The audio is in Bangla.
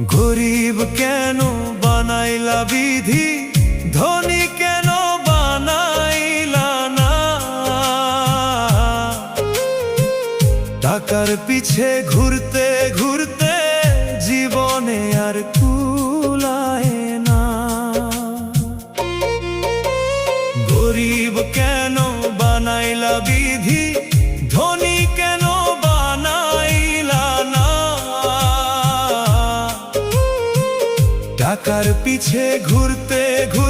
গরিব কেন বানাইলা বিধি, ধনী কেন বানাইলা না? টাকার পিছে ঘুরতে ঘুরতে জীবনে আর কুলায় না। গরিব কেন বানাইলা বিধি, ধনী কেন বানাইলা না? টাকার পিছে ঘুরতে ঘুরতে